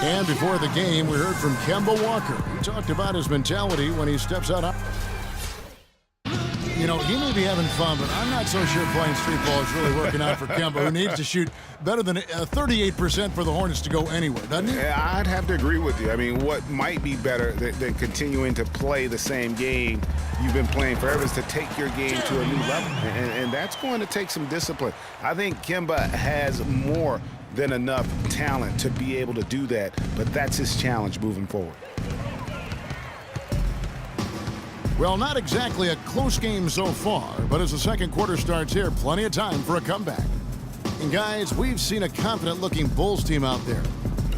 And before the game, we heard from Kemba Walker. He talked about his mentality when he steps out. You know, he may be having fun, but I'm not so sure playing street ball is really working out for Kemba, who needs to shoot better than 38% for the Hornets to go anywhere, doesn't he? Yeah, I'd have to agree with you. I mean, what might be better than continuing to play the same game you've been playing forever is to take your game to a new level, and that's going to take some discipline. I think Kemba has more than enough talent to be able to do that, but that's his challenge moving forward. Well, not exactly a close game so far, but as the second quarter starts here, plenty of time for a comeback. And guys, we've seen a confident-looking Bulls team out there.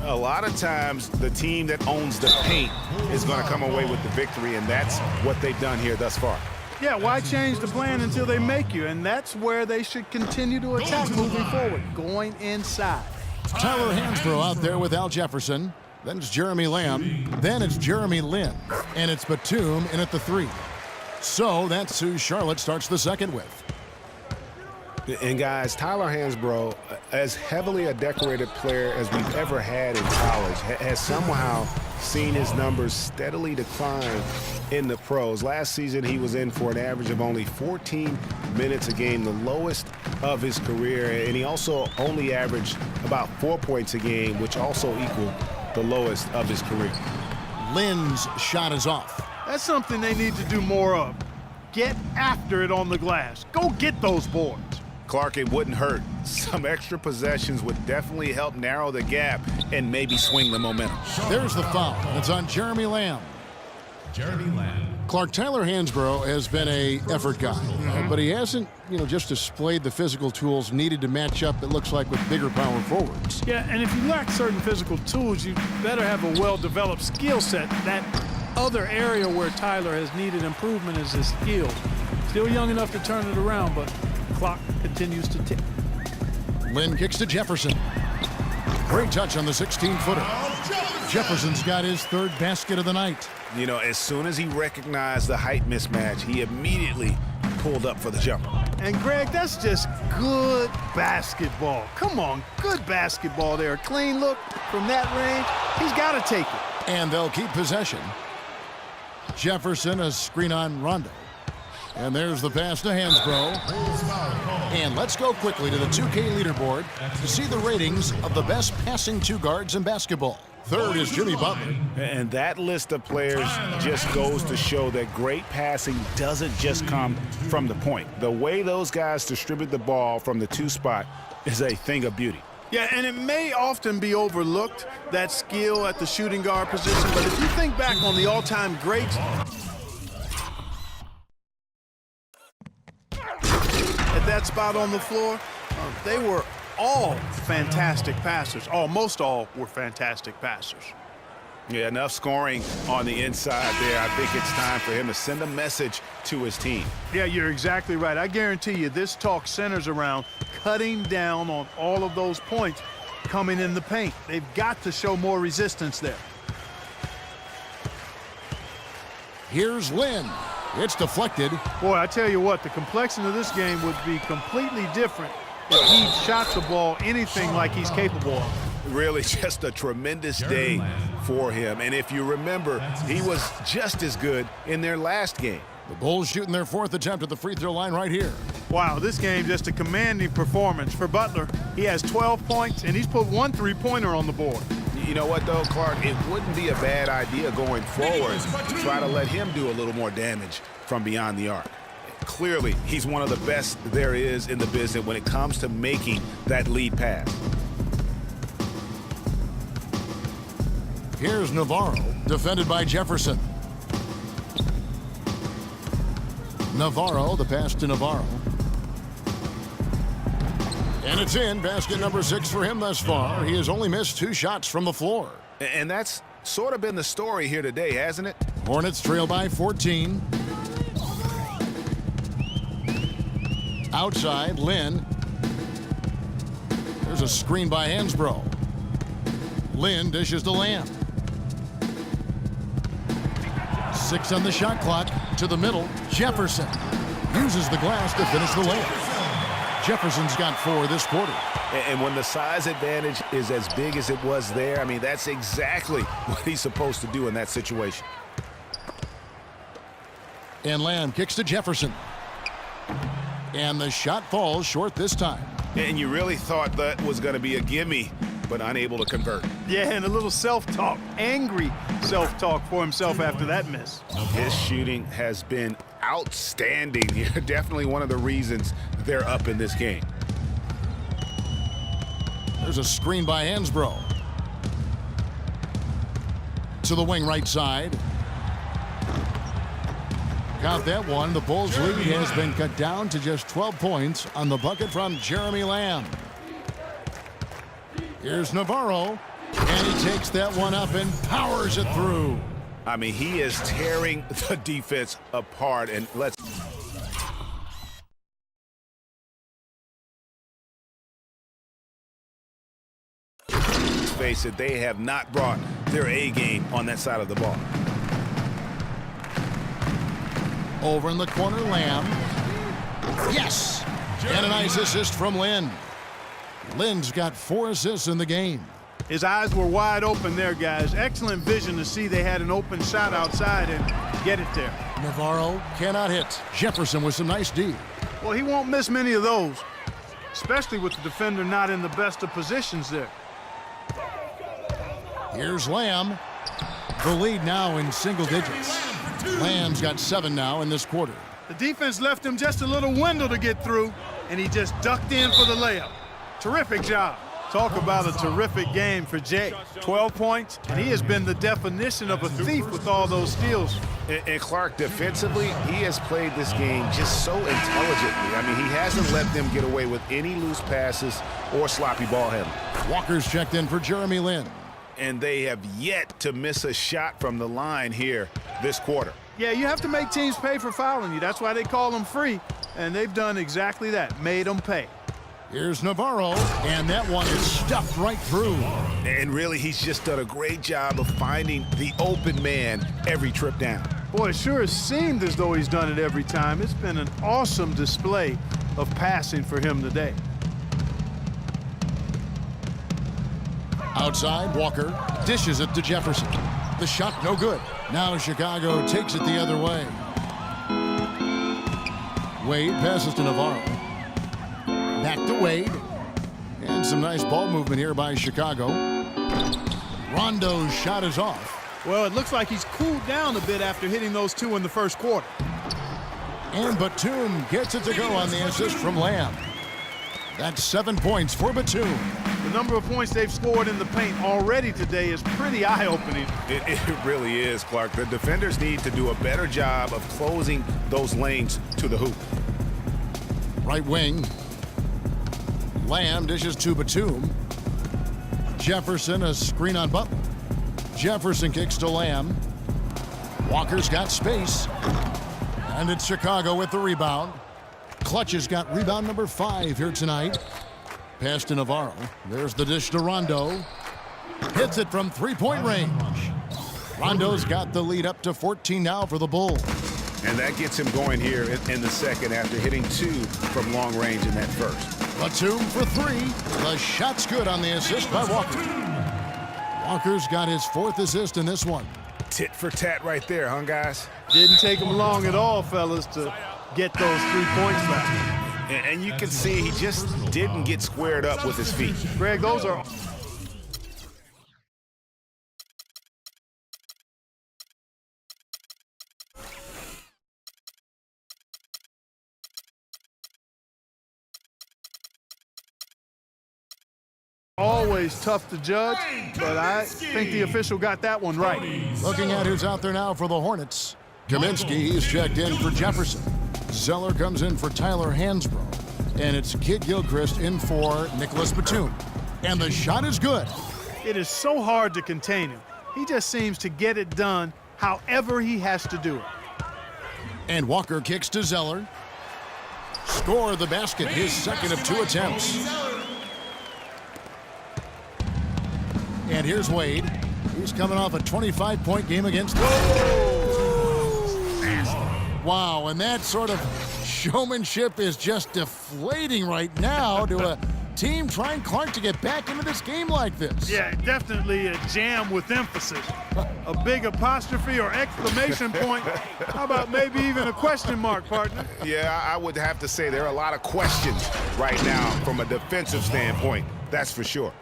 A lot of times, the team that owns the paint is going to come away with the victory, and that's what they've done here thus far. Yeah, why change the plan until they make you? And that's where they should continue to attack moving forward, going inside. Tyler Hansbrough out there with Al Jefferson. Then it's Jeremy Lamb. Then it's Jeremy Lin. And it's Batum in at the 3. So that's who Charlotte starts the second with. And guys, Tyler Hansbrough, as heavily a decorated player as we've ever had in college, has somehow seen his numbers steadily decline in the pros. Last season, he was in for an average of only 14 minutes a game, the lowest of his career. And he also only averaged about 4 points a game, which also equaled the lowest of his career. Lin's shot is off. That's something they need to do more of. Get after it on the glass. Go get those boards. Clark, it wouldn't hurt. Some extra possessions would definitely help narrow the gap and maybe swing the momentum. There's the foul. It's on Jeremy Lamb. Clark, Tyler Hansbrough has been a effort guy, but he hasn't, just displayed the physical tools needed to match up, it looks like, with bigger power forwards. Yeah, and if you lack certain physical tools, you better have a well-developed skill set. That other area where Tyler has needed improvement is his skill. Still young enough to turn it around, but the clock continues to tick. Lin kicks to Jefferson. Great touch on the 16-footer. Jefferson's got his third basket of the night. As soon as he recognized the height mismatch, he immediately pulled up for the jumper. And, Greg, that's just good basketball. Come on, good basketball there. Clean look from that range. He's got to take it. And they'll keep possession. Jefferson, a screen on Rondo. And there's the pass to Hansbrough. And let's go quickly to the 2K leaderboard to see the ratings of the best passing two guards in basketball. Third is Jimmy Butler. And that list of players just goes to show that great passing doesn't just come from the point. The way those guys distribute the ball from the 2 spot is a thing of beauty. Yeah, and it may often be overlooked, that skill at the shooting guard position, but if you think back on the all-time greats, at that spot on the floor, they were all fantastic passers. Almost all were fantastic passers. Yeah, enough scoring on the inside there. I think it's time for him to send a message to his team. Yeah, you're exactly right. I guarantee you this talk centers around cutting down on all of those points coming in the paint. They've got to show more resistance there. Here's Lin. It's deflected. Boy, I tell you what, the complexion of this game would be completely different if he shot the ball anything like he's capable of. Really just a tremendous day for him. And if you remember, he was just as good in their last game. The Bulls shooting their 4th attempt at the free throw line right here. Wow, this game just a commanding performance for Butler. He has 12 points, and he's put 1 3-pointer on the board. You know what, though, Clark? It wouldn't be a bad idea going forward to try to let him do a little more damage from beyond the arc. Clearly, he's one of the best there is in the business when it comes to making that lead pass. Here's Navarro, defended by Jefferson. Navarro, the pass to Navarro. And it's in. Basket number 6 for him thus far. He has only missed 2 shots from the floor. And that's sort of been the story here today, hasn't it? Hornets trail by 14. Outside, Lin. There's a screen by Hansbrough. Lin dishes to Lamb. 6 on the shot clock. To the middle. Jefferson uses the glass to finish the layup. Jefferson's got 4 this quarter. And when the size advantage is as big as it was there, I mean, that's exactly what he's supposed to do in that situation. And Lamb kicks to Jefferson. And the shot falls short this time. And you really thought that was going to be a gimme, but unable to convert. Yeah, and a little self-talk, angry self-talk for himself after that miss. His shooting has been outstanding here. Definitely one of the reasons they're up in this game. There's a screen by Hansbrough. To the wing right side. Got that one. The Bulls' lead has been cut down to just 12 points on the bucket from Jeremy Lamb. Here's Navarro, and he takes that one up and powers it through. I mean, he is tearing the defense apart, and let's face it, they have not brought their A game on that side of the ball. Over in the corner, Lamb. Yes! And a nice assist from Lynn. Lynn's got 4 assists in the game. His eyes were wide open there, guys. Excellent vision to see they had an open shot outside and get it there. Navarro cannot hit. Jefferson with some nice D. Well, he won't miss many of those, especially with the defender not in the best of positions there. Here's Lamb. The lead now in single digits. Lamb's got 7 now in this quarter. The defense left him just a little window to get through, and he just ducked in for the layup. Terrific job. Talk about a terrific game for Jay. 12 points, and he has been the definition of a thief with all those steals. And Clark, defensively, he has played this game just so intelligently. I mean, he hasn't let them get away with any loose passes or sloppy ball handling. Walker's checked in for Jeremy Lin. And they have yet to miss a shot from the line here this quarter. Yeah, you have to make teams pay for fouling you. That's why they call them free, and they've done exactly that, made them pay. Here's Navarro, and that one is stuffed right through. And really, he's just done a great job of finding the open man every trip down. Boy, it sure has seemed as though he's done it every time. It's been an awesome display of passing for him today. Outside, Walker dishes it to Jefferson. The shot no good. Now Chicago takes it the other way. Wade passes to Navarro. Back to Wade. And some nice ball movement here by Chicago. Rondo's shot is off. Well, it looks like he's cooled down a bit after hitting those 2 in the first quarter. And Batum gets it to go on the assist from Lamb. That's 7 points for Batum. The number of points they've scored in the paint already today is pretty eye-opening. It really is, Clark. The defenders need to do a better job of closing those lanes to the hoop. Right wing. Lamb dishes to Batum. Jefferson, a screen on Butler. Jefferson kicks to Lamb. Walker's got space. And it's Chicago with the rebound. Clutch has got rebound number 5 here tonight. Pass to Navarro. There's the dish to Rondo. Hits it from 3-point range. Rondo's got the lead up to 14 now for the Bulls. And that gets him going here in the second after hitting 2 from long range in that first. Batum for 3. The shot's good on the assist by Walker. Walker's got his 4th assist in this one. Tit for tat right there, huh, guys? Didn't take him long at all, fellas, to get those 3 points back. And you can see he just didn't get squared up with his feet. Greg, those are always tough to judge, but I think the official got that one right. Looking at who's out there now for the Hornets. Kaminsky, he's checked in for Jefferson. Zeller comes in for Tyler Hansbrough. And it's Kid Gilchrist in for Nicholas Batum. And the shot is good. It is so hard to contain him. He just seems to get it done however he has to do it. And Walker kicks to Zeller. Score the basket, his 2nd of 2 attempts. And here's Wade. He's coming off a 25-point game against Wow, and that sort of showmanship is just deflating right now to a team trying Clark to get back into this game like this? Yeah, definitely a jam with emphasis. A big apostrophe or exclamation point. How about maybe even a question mark, partner? Yeah, I would have to say there are a lot of questions right now from a defensive standpoint. That's for sure.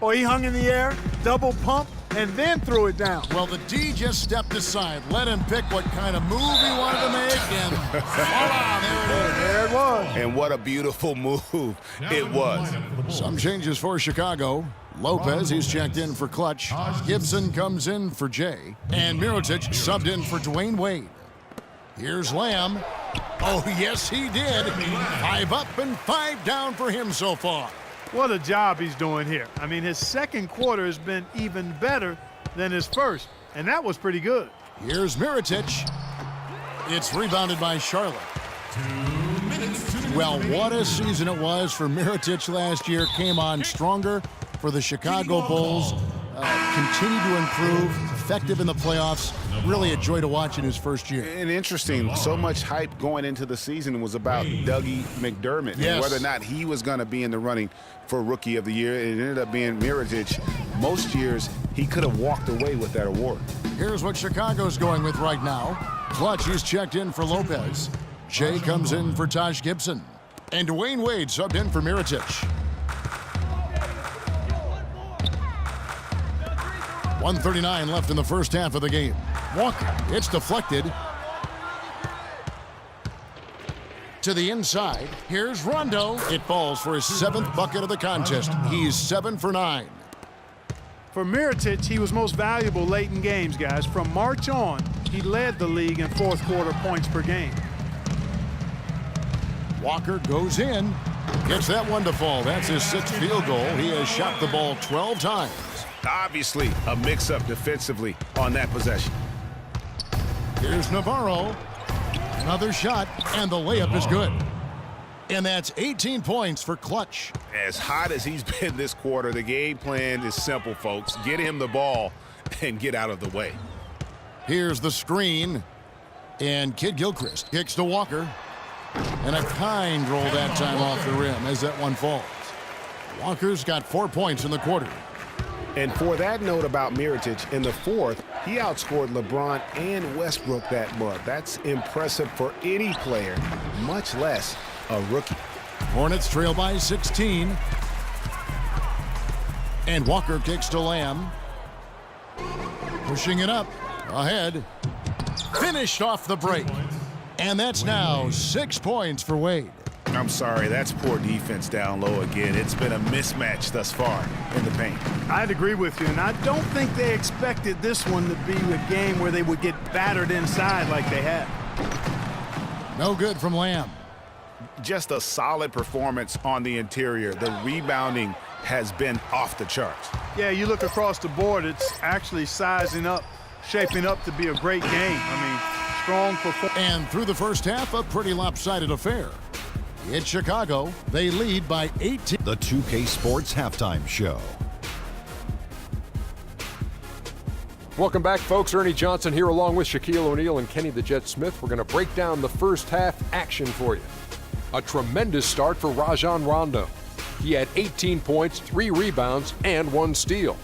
Oh, he hung in the air, double pump, and then threw it down. Well, the D just stepped aside, let him pick what kind of move he wanted to make, and voila, there it is. There it was. And what a beautiful move it was. Some changes for Chicago. Lopez, he's checked in for Clutch. Gibson comes in for Jay. And Mirotic subbed in for Dwayne Wade. Here's Lamb. Oh, yes, he did. 5 up and 5 down for him so far. What a job he's doing here. I mean, his second quarter has been even better than his first, and that was pretty good. Here's Mirotic. It's rebounded by Charlotte. Well, what a season it was for Mirotic last year. Came on stronger for the Chicago Bulls. Continued to improve, effective in the playoffs. Really a joy to watch in his first year. And interesting, so much hype going into the season was about Dougie McDermott and whether or not he was going to be in the running for Rookie of the Year. It ended up being Mirotic. Most years, he could have walked away with that award. Here's what Chicago's going with right now. Clutch is checked in for Lopez. Jay comes in for Taj Gibson. And Dwayne Wade subbed in for Mirotic. 1:39 left in the first half of the game. Walker, it's deflected. To the inside, here's Rondo. It falls for his 7th bucket of the contest. He's 7 for 9. For Mirotic, he was most valuable late in games, guys. From March on, he led the league in fourth quarter points per game. Walker goes in, gets that one to fall. That's his 6th field goal. He has shot the ball 12 times. Obviously, a mix-up defensively on that possession. Here's Navarro. Another shot, and the layup is good. And that's 18 points for Clutch. As hot as he's been this quarter, the game plan is simple, folks. Get him the ball and get out of the way. Here's the screen. And Kid Gilchrist kicks to Walker. And a kind roll that time off the rim as that one falls. Walker's got 4 points in the quarter. And for that note about Mirotic, in the fourth, he outscored LeBron and Westbrook that month. That's impressive for any player, much less a rookie. Hornets trail by 16. And Walker kicks to Lamb. Pushing it up. Ahead. Finished off the break. And that's now 6 points for Wade. I'm sorry, that's poor defense down low again. It's been a mismatch thus far in the paint. I'd agree with you, and I don't think they expected this one to be a game where they would get battered inside like they had. No good from Lamb. Just a solid performance on the interior. The rebounding has been off the charts. Yeah, you look across the board, it's actually sizing up, shaping up to be a great game. I mean, strong performance. And through the first half, a pretty lopsided affair. In Chicago, they lead by 18. The 2K Sports Halftime Show. Welcome back, folks. Ernie Johnson here along with Shaquille O'Neal and Kenny the Jet Smith. We're going to break down the first half action for you. A tremendous start for Rajon Rondo. He had 18 points, 3 rebounds, and 1 steal.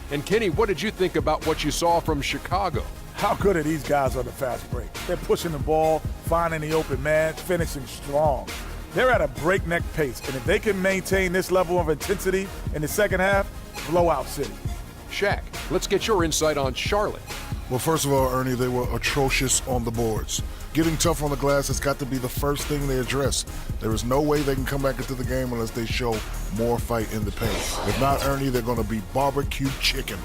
And Kenny, what did you think about what you saw from Chicago? How good are these guys on the fast break? They're pushing the ball, finding the open man, finishing strong. They're at a breakneck pace, and if they can maintain this level of intensity in the second half, blowout city. Shaq, let's get your insight on Charlotte. Well, first of all, Ernie, they were atrocious on the boards. Getting tough on the glass has got to be the first thing they address. There is no way they can come back into the game unless they show more fight in the paint. If not, Ernie, they're going to be barbecue chicken.